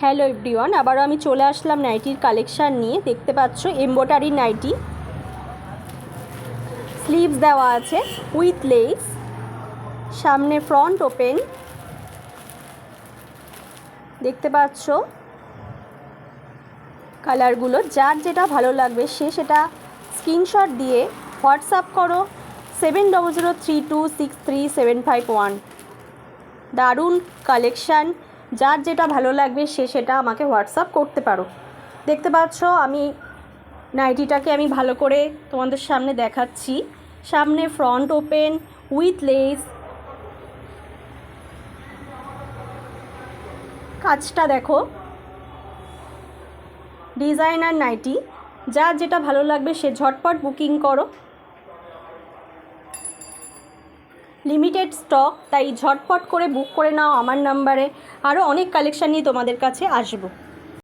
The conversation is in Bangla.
হ্যালো এভরিওয়ান, আবারও আমি চলে আসলাম নাইটির কালেকশান নিয়ে। দেখতে পাচ্ছ এমব্রয়ডারি নাইটি, স্লিভস দেওয়া আছে উইথ লেস, সামনে ফ্রন্ট ওপেন। দেখতে পাচ্ছ কালারগুলো, যার যেটা ভালো লাগবে সে সেটা স্ক্রিনশট দিয়ে হোয়াটসঅ্যাপ করো 7003263751। দারুণ কালেকশান, যার যেটা ভালো লাগবে সে সেটা আমাকে হোয়াটসঅ্যাপ করতে পারো। দেখতে পাচ্ছ আমি নাইটিটাকে আমি ভালো করে তোমাদের সামনে দেখাচ্ছি। সামনে ফ্রন্ট ওপেন উইথ লেস, কাজটা দেখো, ডিজাইনার নাইটি। যার যেটা ভালো লাগবে সে ঝটপট বুকিং করো, লিমিটেড স্টক, তাই ঝটপট করে বুক করে নাও আমার নাম্বারে। আরও অনেক কালেকশান নিয়ে তোমাদের কাছে আসবো।